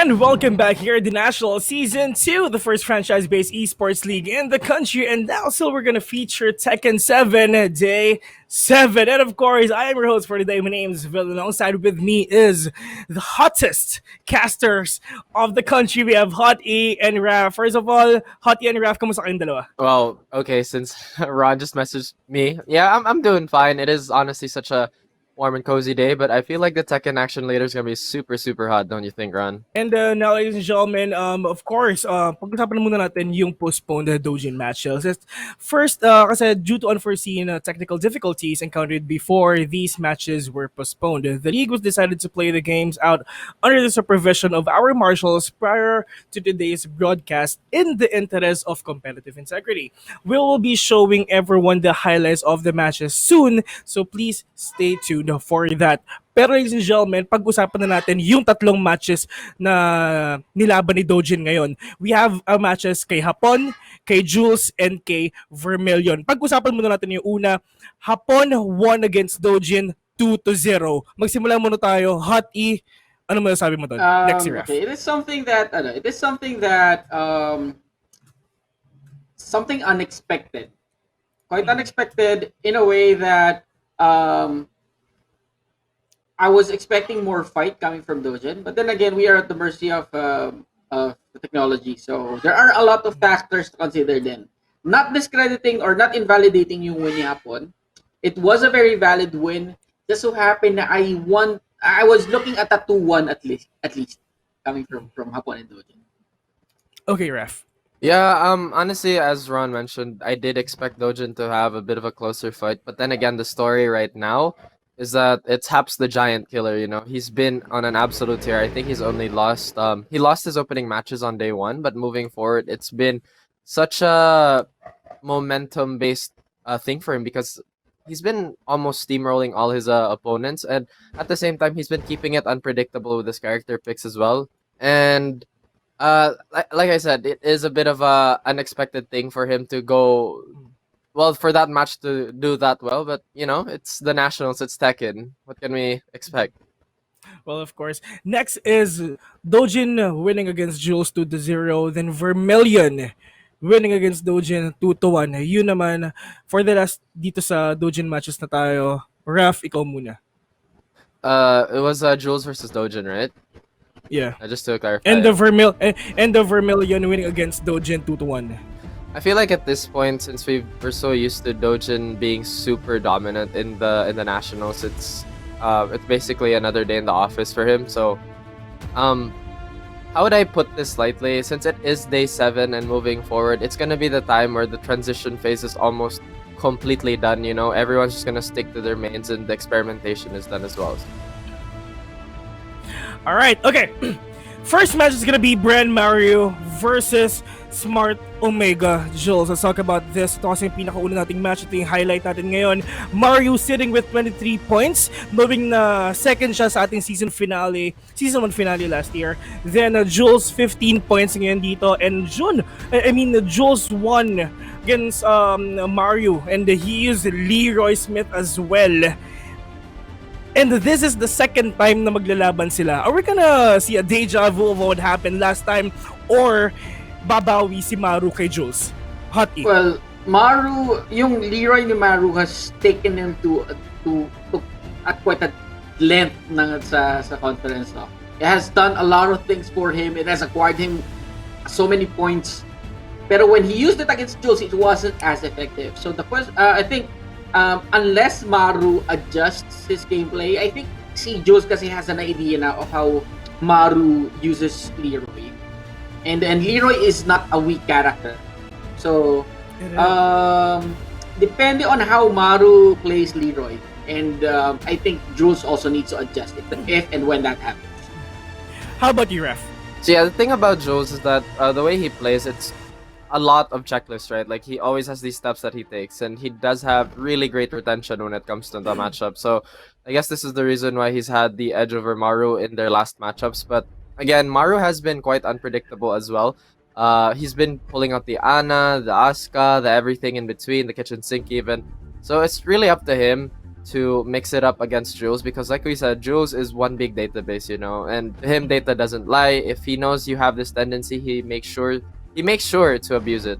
And welcome back here at the National Season 2, the first franchise-based esports league in the country. And also we're going to feature Tekken 7 Day 7. And of course, I am your host for today. My name is Vil. Alongside with me is the hottest casters of the country. We have Hot E and Raf. First of all, Hot E and Raf, kamusta kayong dalawa? Well, okay, since Ron just messaged me, yeah, I'm doing fine. It is honestly such a warm and cozy day, but I feel like the Tekken action later is gonna be super, super hot, don't you think, Ron? And now, ladies and gentlemen, of course, pag-usapan na muna natin yung postponed Dojin matches. First, kasi due to unforeseen technical difficulties encountered before these matches were postponed, the league was decided to play the games out under the supervision of our marshals prior to today's broadcast in the interest of competitive integrity. We will be showing everyone the highlights of the matches soon, so please stay tuned for that. Pero ladies and gentlemen, pag-usapan na natin yung tatlong matches na nilaban ni Dojin ngayon. We have matches kay Hapon, kay Jules, and kay Vermilion. Pag-usapan muna natin yung una. Hapon won against Dojin 2-0. Magsimula muna tayo. Hot E, ano masasabi mo doon? Next si Ref. Okay, it is something that something unexpected. Quite unexpected in a way that I was expecting more fight coming from Dojin, but then again, we are at the mercy of the technology. So there are a lot of factors to consider. Then, not discrediting or not invalidating yung win ni Hapon. It was a very valid win. Just so happened that I won. I was looking at a 2-1 at least coming from Hapon and Dojin. Okay, Ref. Yeah, honestly, as Ron mentioned, I did expect Dojin to have a bit of a closer fight, but then again, the story right now is that it's Haps the Giant Killer, you know. He's been on an absolute tear. I think he's only lost he lost his opening matches on day 1, but moving forward, it's been such a momentum based thing for him because he's been almost steamrolling all his opponents, and at the same time he's been keeping it unpredictable with his character picks as well. And like I said, it is a bit of a unexpected thing for him to go well, for that match to do that well, but you know, it's the Nationals, it's Tekken. What can we expect? Well, of course. Next is Dojin winning against Jules 2-0, then Vermilion winning against Dojin 2-1. Yun naman, for the last dito sa Dojin matches na tayo, Raf, ikaw muna. It was Jules versus Dojin, right? Yeah. Just to clarify. And the Vermilion winning against Dojin 2-1. I feel like at this point, since we're so used to Dojin being super dominant in the Nationals, it's basically another day in the office for him. So, how would I put this lightly? Since it is day 7 and moving forward, it's gonna be the time where the transition phase is almost completely done. You know, everyone's just gonna stick to their mains, and the experimentation is done as well. All right, okay. First match is gonna be BRE.Maru versus Smart Omega Jules. Let's talk about this. Ito kasi yung pinakauna nating match. Ito yung highlight natin ngayon. Mario sitting with 23 points. Knowing na second siya sa ating season 1 finale last year. Then Jules 15 points ngayon dito. And Jules won against Mario. And he used Leroy Smith as well. And this is the second time na maglalaban sila. Are we gonna see a deja vu of what happened last time? Or babawi si Maru kay Jules? Hot E. Well, yung Leroy ni Maru has taken him to at quite a length sa conference. No? It has done a lot of things for him. It has acquired him so many points. Pero when he used it against Jules, it wasn't as effective. So the question, I think, unless Maru adjusts his gameplay, I think si Jules kasi has an idea now of how Maru uses Leroy. And Leroy is not a weak character. So, depending on how Maru plays Leroy. And I think Jules also needs to adjust if and when that happens. How about you, Ref? So yeah, the thing about Jules is that the way he plays, it's a lot of checklists, right? Like he always has these steps that he takes, and he does have really great retention when it comes to the matchup. So I guess this is the reason why he's had the edge over Maru in their last matchups. But again, Maru has been quite unpredictable as well. He's been pulling out the Ana, the Asuka, the everything in between, the kitchen sink even. So it's really up to him. to mix it up against Jules because, like we said, Jules is one big database, you know, and to him, data doesn't lie. If he knows you have this tendency, he makes sure to abuse it.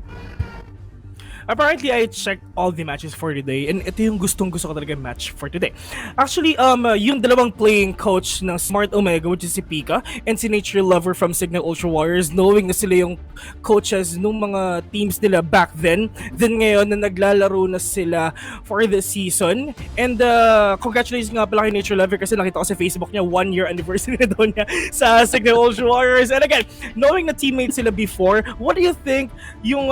Apparently, I checked all the matches for today and ito yung gustong-gusto ko talaga match for today. Actually, yung dalawang playing coach ng Smart Omega, which is si Pika, and si Nature Lover from Signal Ultra Warriors, knowing na sila yung coaches nung mga teams nila back then ngayon na naglalaro na sila for the season. And congratulations nga pala kay Nature Lover kasi nakita ko sa Facebook niya, 1-year anniversary na daw niya sa Signal Ultra Warriors. And again, knowing na teammates sila before, what do you think yung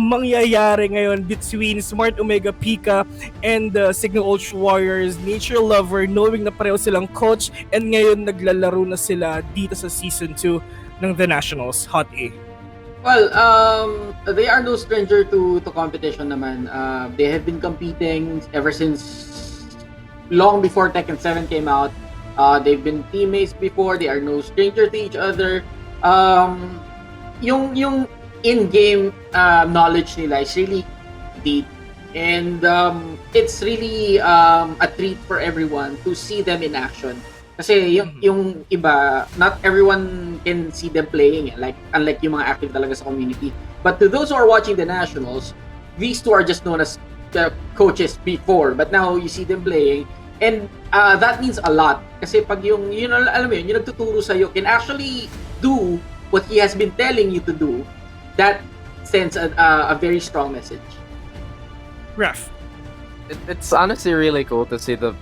mangyayari ngayon between Smart Omega Pika and Signal Ultra Warriors, Nature Lover, knowing na pareho silang coach and ngayon naglalaro na sila dito sa Season 2 ng The Nationals, Hot A? Well, they are no stranger to competition naman. They have been competing ever since long before Tekken 7 came out. They've been teammates before. They are no stranger to each other. Yung in-game knowledge nila is really deep, and it's really a treat for everyone to see them in action. Kasi yung iba, not everyone can see them playing, like unlike yung mga active talaga sa community. But to those who are watching the Nationals, these two are just known as the coaches before, but now you see them playing, and that means a lot. Kasi pag yung alam mo yun, yung nagtuturo sa'yo can actually do what he has been telling you to do, that sends a very strong message. Ref. It's honestly really cool to see the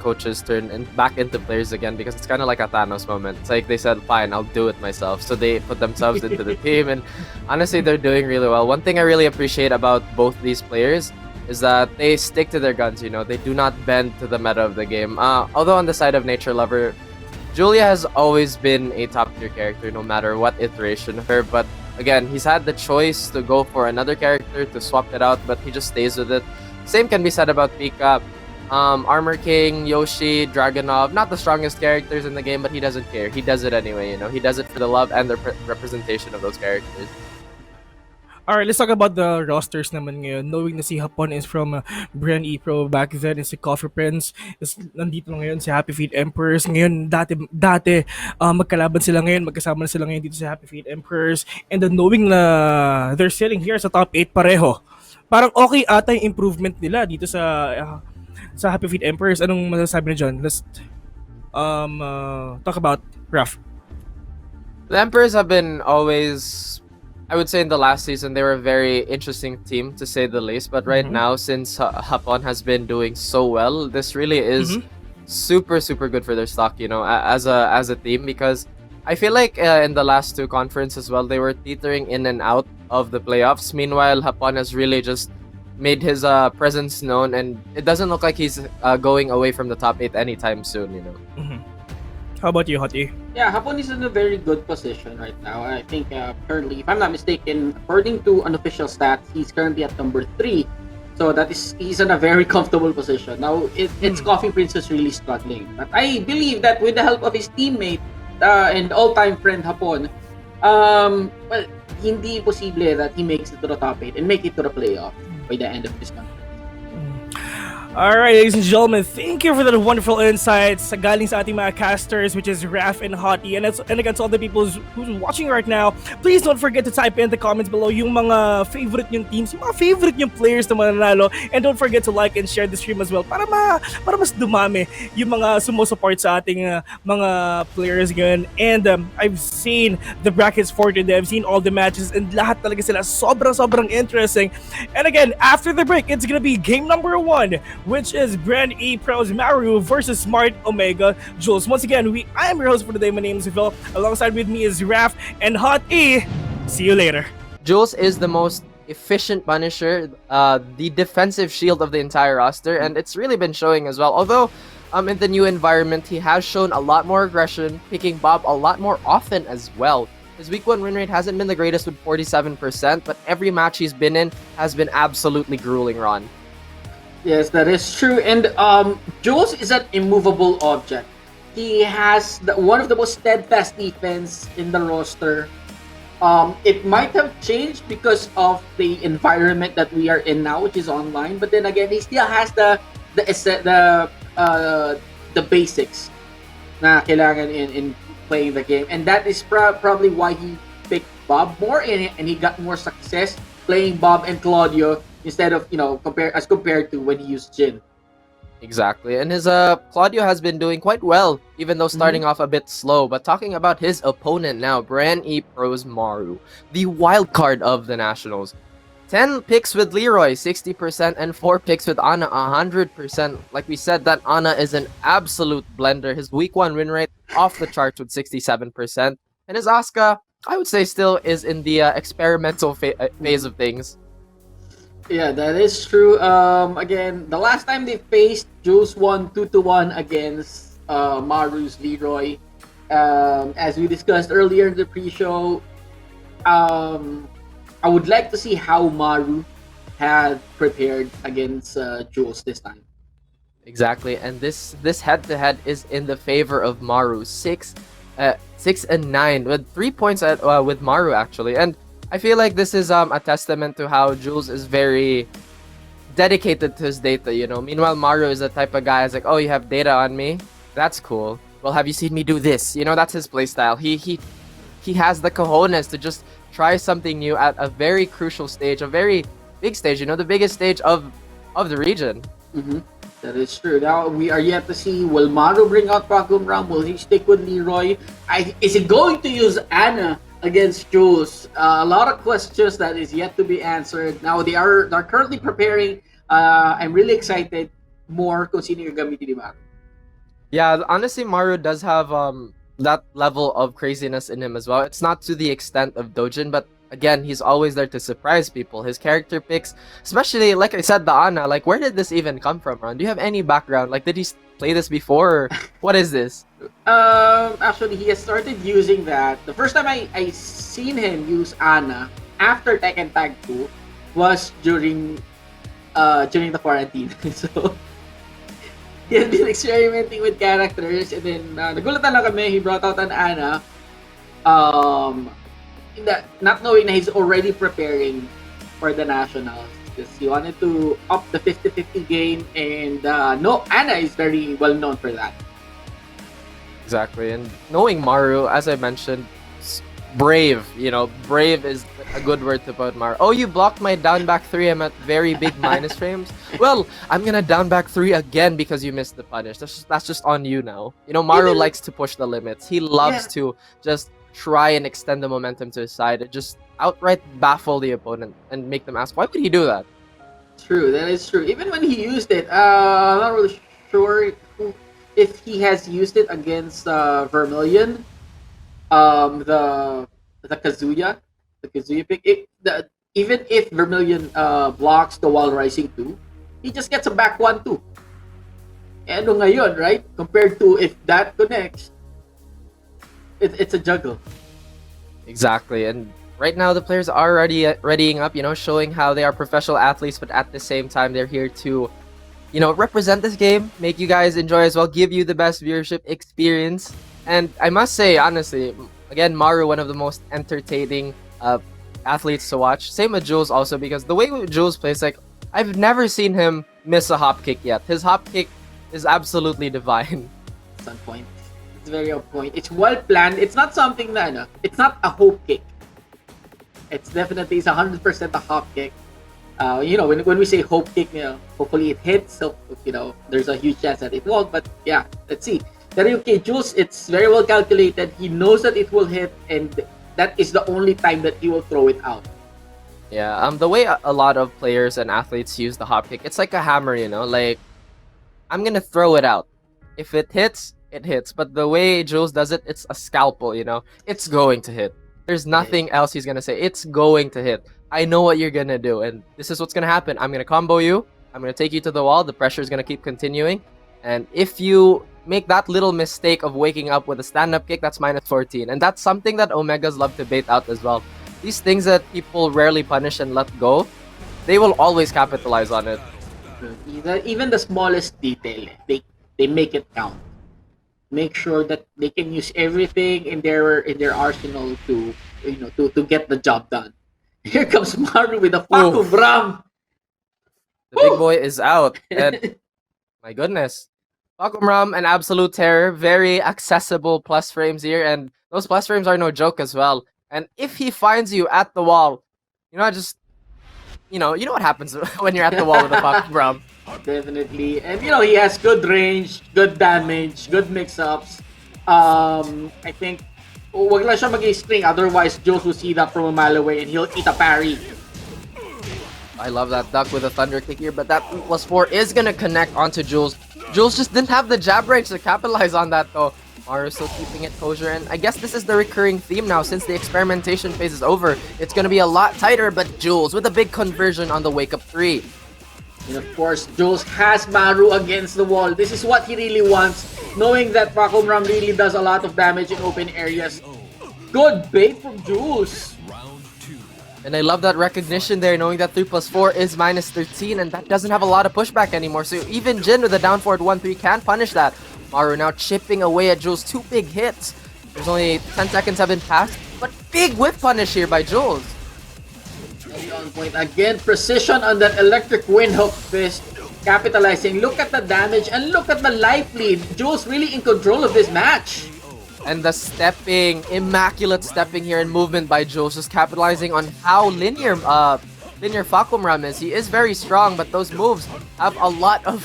coaches turn back into players again because it's kind of like a Thanos moment. It's like they said, "Fine, I'll do it myself." So they put themselves into the team, and honestly, they're doing really well. One thing I really appreciate about both these players is that they stick to their guns. You know, they do not bend to the meta of the game. Although on the side of Nature Lover, Julia has always been a top tier character, no matter what iteration of her. But again, he's had the choice to go for another character to swap it out, but he just stays with it. Same can be said about Pika. Armor King, Yoshi, Dragonov, not the strongest characters in the game, but he doesn't care. He does it anyway, you know. He does it for the love and the representation of those characters. Alright, let's talk about the rosters naman ngayon. Knowing na si Hapon is from BRE.Pro back then, and si Coffee Prince is nandito na ngayon, si Happy Feet Emperors. Ngayon, dati magkalaban sila ngayon, magkasama na sila ngayon dito sa Happy Feet Emperors. And then knowing na they're sitting here sa top 8 pareho, parang okay ata yung improvement nila dito sa Happy Feet Emperors. Anong masasabi na dyan? Let's talk about Raf. The Emperors have been always, I would say in the last season, they were a very interesting team to say the least. But right now, since Hapon has been doing so well, this really is super, super good for their stock, you know, as a team, because I feel like in the last two conferences as well, they were teetering in and out of the playoffs. Meanwhile, Hapon has really just made his presence known, and it doesn't look like he's going away from the top 8 anytime soon, you know. How about you, Hottie? Yeah, Hapon is in a very good position right now. I think currently, if I'm not mistaken, according to unofficial stats, he's currently at number 3. So he's in a very comfortable position. Now, it's Coffee Prince who's really struggling. But I believe that with the help of his teammate and all-time friend Hapon, well, hindi imposible that he makes it to the top 8 and make it to the playoff by the end of this conference. Alright, ladies and gentlemen, thank you for the wonderful insights galing sa ating mga casters, which is Raf and Hottie. And again, to all the people who's watching right now, please don't forget to type in the comments below yung mga favorite yung teams, yung mga favorite yung players na mananalo. And don't forget to like and share the stream as well para mas dumami yung mga sumusupport sa ating mga players ngayon. And I've seen the brackets for today. I've seen all the matches, and lahat talaga sila sobrang interesting. And again, after the break, it's gonna be game number 1, which is BRE.Pro's Maru versus Smart Omega Jules. Once again, I am your host for today. My name is Phil. Alongside with me is Raf and Hot E. See you later. Jules is the most efficient Punisher, the defensive shield of the entire roster, and it's really been showing as well. Although, in the new environment, he has shown a lot more aggression, picking Bob a lot more often as well. His week 1 win rate hasn't been the greatest with 47%, but every match he's been in has been absolutely grueling, Ron. Yes, that is true. And Jules is an immovable object. He has one of the most steadfast defense in the roster. It might have changed because of the environment that we are in now, which is online. But then again, he still has the the basics na kailangan in playing the game, and that is probably why he picked Bob more, and he got more success playing Bob and Claudio instead of compared to when he used Jin. Exactly. And his Claudio has been doing quite well, even though starting off a bit slow. But talking about his opponent now, BRE Pro's Maru, the wild card of the Nationals. 10 picks with Leroy, 60%, and 4 picks with Ana, 100%. Like we said, that Ana is an absolute blender. His week 1 win rate off the charts with 67%. And his Asuka, I would say, still is in the experimental phase of things. Yeah, that is true. Again, the last time they faced, Jules won 2-1 against Maru's Leroy. As we discussed earlier in the pre-show, I would like to see how Maru had prepared against Jules this time. Exactly, and this head-to-head is in the favor of Maru. 6-9 with 3 points with Maru actually, and I feel like this is a testament to how Jules is very dedicated to his data. Meanwhile, Maru is the type of guy who's like, oh, you have data on me, that's cool. Well, have you seen me do this? That's his playstyle. He has the cojones to just try something new at a very crucial stage, a very big stage. The biggest stage of the region. Mm-hmm. That is true. Now we are yet to see, will Maru bring out Pagum Ram? Will he stick with Leroy? Is he going to use Ana against Jules? A lot of questions that is yet to be answered. Now they're currently preparing. I'm really excited more kung sino yung gamitin ni Maru. Yeah, honestly, Maru does have that level of craziness in him as well. It's not to the extent of Dojin, but again, he's always there to surprise people. His character picks, especially like I said, the Ana. Like, where did this even come from, Ron? Do you have any background? Like, did he play this before? Or what is this? Actually, he has started using that. The first time I seen him use Ana after Tekken Tag 2 was during the quarantine. So he has been experimenting with characters, and then nagulatan lang kami. He brought out an Ana. Not knowing that he's already preparing for the Nationals, because he wanted to up the 50-50 game, and no, Ana is very well known for that. Exactly, and knowing Maru, as I mentioned, brave. Brave is a good word to put Maru. Oh, you blocked my down back 3. I'm at very big minus frames. Well, I'm gonna down back 3 again because you missed the punish. That's just on you now. Maru likes to push the limits. He loves to just try and extend the momentum to his side and just outright baffle the opponent and make them ask, why would he do that? True, that is true. Even when he used it, I'm not really sure if he has used it against Vermilion. The Kazuya pick. Even if Vermilion blocks the wall rising 2, he just gets a back 1-2. And ngayon, right? Compared to if that connects, it's a juggle. Exactly, and right now the players are already readying up, showing how they are professional athletes, but at the same time they're here to, represent this game, make you guys enjoy as well, give you the best viewership experience. And I must say, honestly, again, Maru, one of the most entertaining athletes to watch. Same with Jules also, because the way Jules plays, like, I've never seen him miss a hop kick yet. His hop kick is absolutely divine. It's on point. It's very on point. It's well planned. It's not something that, it's not a hope kick. It's definitely 100% a hop kick. When we say hope kick, hopefully it hits. So, there's a huge chance that it won't. But yeah, let's see. Okay, Jules, it's very well calculated. He knows that it will hit, and that is the only time that he will throw it out. Yeah, the way a lot of players and athletes use the hop kick, it's like a hammer, like, I'm gonna throw it out. If it hits, it hits. But the way Jules does it, it's a scalpel, it's going to hit. There's nothing else he's gonna say. It's going to hit. I know what you're gonna do, and this is what's gonna happen. I'm gonna combo you. I'm gonna take you to the wall. The pressure is gonna keep continuing, and if you make that little mistake of waking up with a stand-up kick, that's minus 14, and that's something that Omegas love to bait out as well. These things that people rarely punish and let go, they will always capitalize on it. Even the smallest detail, they make it count. Make sure that they can use everything in their arsenal to get the job done. Here comes Maru with a Paku Bram. The big boy is out, and My goodness. Rum and Absolute Terror, very accessible plus frames here, and those plus frames are no joke as well. And if he finds you at the wall, just you know what happens when you're at the wall with a Rum. Definitely. And he has good range, good damage, good mix-ups. I think wag lang siya mag-string, otherwise Jules will see that from a mile away and he'll eat a parry. I love that duck with a thunder kick here, but that +4 is gonna connect onto Jules. Jules just didn't have the jab range to capitalize on that though. Maru still keeping it kosher, and I guess this is the recurring theme now since the experimentation phase is over. It's gonna be a lot tighter, but Jules with a big conversion on the wake up 3. And of course, Jules has Maru against the wall. This is what he really wants, knowing that Ram really does a lot of damage in open areas. Good bait from Jules. And I love that recognition there, knowing that 3+4 is -13, and that doesn't have a lot of pushback anymore. So even Jin with a down forward 1-3 can punish that. Maru now chipping away at Jules. 2 big hits. There's only 10 seconds have been passed, but big whip punish here by Jules. On point again, precision on that electric windhook fist, capitalizing. Look at the damage and look at the life lead. Jules really in control of this match. And the stepping, immaculate stepping here in movement by Jules, just capitalizing on how linear Ram is. He is very strong, but those moves have a lot of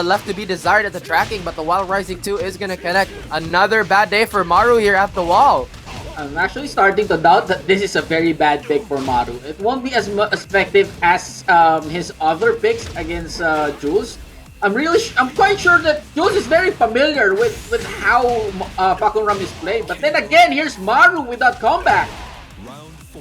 left to be desired at the tracking. But the Wild Rising 2 is gonna connect. Another bad day for Maru here at the wall. I'm actually starting to doubt that this is a very bad pick for Maru. It won't be as effective as his other picks against Jules. I'm quite sure that Jules is very familiar with how Ram is played. But then again, here's Maru without comeback.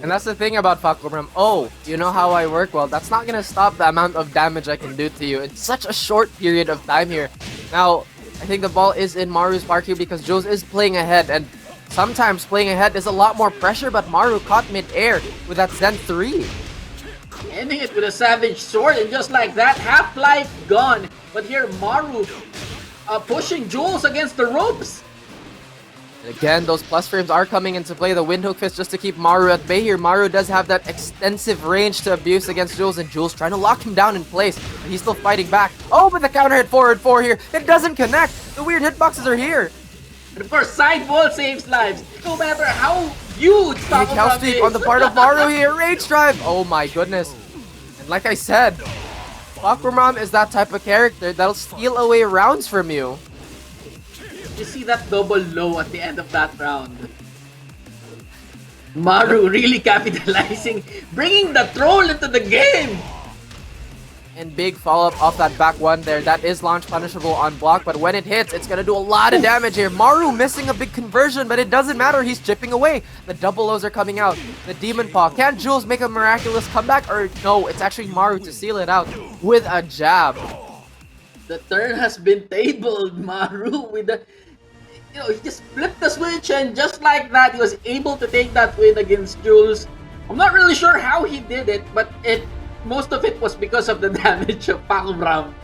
And that's the thing about Ram. Oh, you know how I work? Well, that's not gonna stop the amount of damage I can do to you in such a short period of time here. Now, I think the ball is in Maru's park here because Jules is playing ahead, and sometimes playing ahead is a lot more pressure, but Maru caught mid-air with that Zen 3. Ending it with a Savage Sword, and just like that, half-life gone. But here, Maru pushing Jules against the ropes. And again, those plus frames are coming into play. The Windhook Fist just to keep Maru at bay here. Maru does have that extensive range to abuse against Jules, and Jules trying to lock him down in place. But he's still fighting back. Oh, but the counter hit forward 4 here. It doesn't connect. The weird hitboxes are here. And of course, side wall saves lives. No matter how huge Big house sweep on the part of Maru here. Rage drive. Oh my goodness. And like I said, Ram is that type of character that'll steal away rounds from you. You see that double low at the end of that round. Maru really capitalizing, bringing the troll into the game. And big follow-up off that back one there. That is launch punishable on block, but when it hits, it's gonna do a lot of damage here. Maru missing a big conversion, but it doesn't matter. He's chipping away. The double O's are coming out. The Demon Paw. Can Jules make a miraculous comeback? Or no, it's actually Maru to seal it out with a jab. The turn has been tabled. Maru with the... he just flipped the switch, and just like that, he was able to take that win against Jules. I'm not really sure how he did it, but most of it was because of the damage of Ram.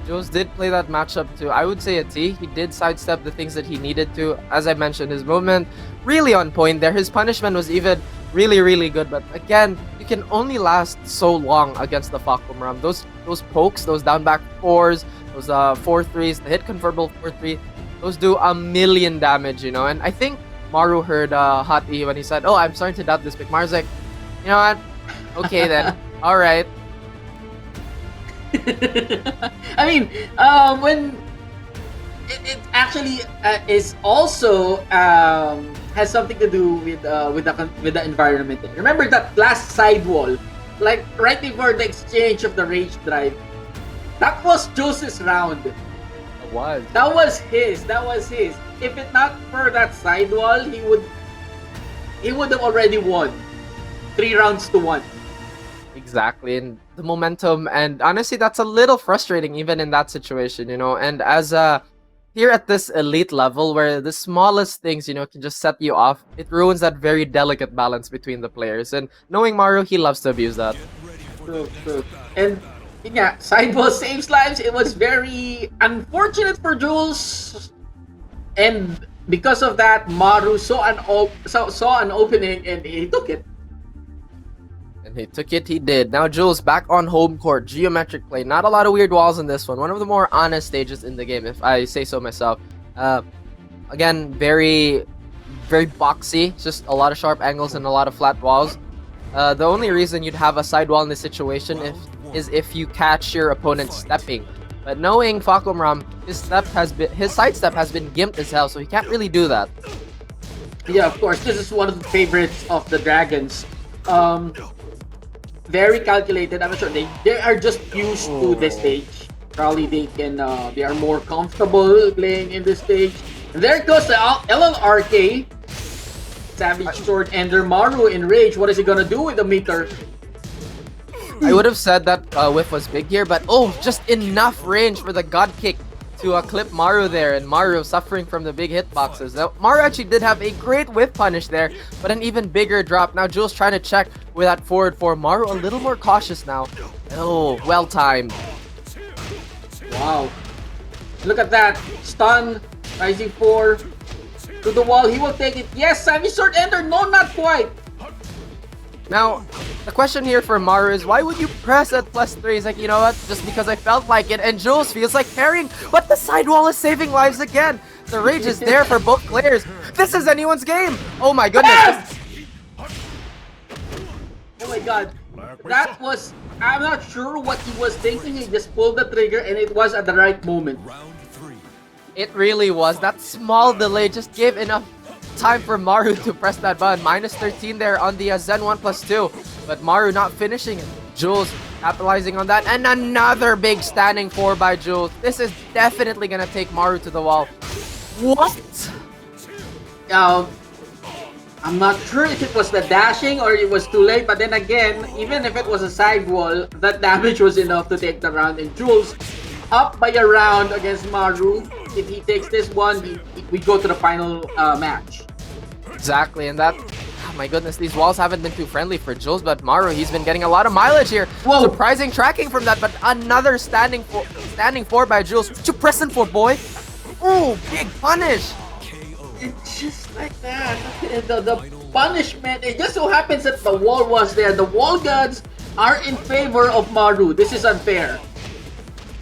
Jules did play that matchup to, I would say, a T. He did sidestep the things that he needed to. As I mentioned, his movement really on point there. His punishment was even really, really good. But again, you can only last so long against the Ram. Those pokes, those down back 4s, those 4-3s, the hit convertible 4-3, those do a million damage, And I think Maru heard Hot E when he said, "Oh, I'm starting to doubt this pick." Maru's like, "You know what? Okay then. All right." I mean, when it actually is also has something to do with the environment. Remember that last sidewall, like right before the exchange of the rage drive, that was Jose's round. That was his. If it not for that sidewall, he would have already won 3 rounds to 1. Exactly, and the momentum, and honestly, that's a little frustrating even in that situation, And as here at this elite level, where the smallest things, can just set you off, it ruins that very delicate balance between the players. And knowing Maru, he loves to abuse that. True. And yeah, sidewall saves lives. It was very unfortunate for Jules, and because of that, Maru saw an opening and he took it. And And he took it, he did. Now Jules back on home court. Geometric play. Not a lot of weird walls in this one. One of the more honest stages in the game, if I say so myself. Again, very, very boxy. Just a lot of sharp angles and a lot of flat walls. The only reason you'd have a sidewall in this situation is if you catch your opponent stepping. But knowing Fakumram, his sidestep has been gimped as hell, so he can't really do that. Yeah, of course. This is one of the favorites of the Dragons. Very calculated. I'm not sure they are just used to this stage. Probably they are more comfortable playing in this stage. And there goes the LLRK. Savage Sword Ender Maru in rage. What is he gonna do with the meter? I would have said that whiff was big here, but just enough range for the God Kick to clip Maru there, and Maru suffering from the big hitboxes. Now, Maru actually did have a great whiff punish there, but an even bigger drop. Now Jules trying to check with that forward four. Maru a little more cautious now. Oh, well timed. Wow. Look at that. Stun. Rising 4. To the wall. He will take it. Yes, Savage Sword Ender. No, not quite. Now, the question here for Maru is, why would you press at +3? He's like, you know what, just because I felt like it. And Jules feels like carrying, but the sidewall is saving lives again. The rage is there for both players. This is anyone's game. Oh my goodness. Yes! Oh my god. That was... I'm not sure what he was thinking. He just pulled the trigger and it was at the right moment. It really was. That small delay just gave enough time for Maru to press that button. -13 there on the Zen 1+2. But Maru not finishing it. Jules capitalizing on that. And another big standing 4 by Jules. This is definitely going to take Maru to the wall. What? I'm not sure if it was the dashing or it was too late. But then again, even if it was a side wall, that damage was enough to take the round. And Jules up by a round against Maru. If he takes this one, we go to the final match. Exactly, and that... Oh my goodness, these walls haven't been too friendly for Jules, but Maru, he's been getting a lot of mileage here. Whoa. Surprising tracking from that, but another standing 4 by Jules. What you pressing for, boy? Oh, big punish. It's just like that. The punishment, it just so happens that the wall was there. The wall gods are in favor of Maru. This is unfair.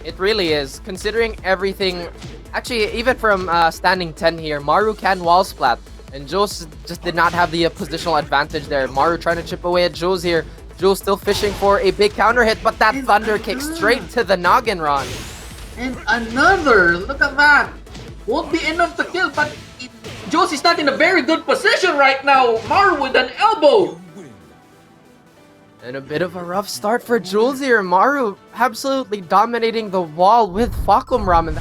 It really is, considering everything. Actually, even from standing 10 here, Maru can wall splat. And Jules just did not have the positional advantage there. Maru trying to chip away at Jules here. Jules still fishing for a big counter hit, but that thunder kick straight to the noggin, Ron. And another, look at that. Won't be enough to kill, but Jules is not in a very good position right now. Maru with an elbow. And a bit of a rough start for Jules here. Maru absolutely dominating the wall with Fakumram. And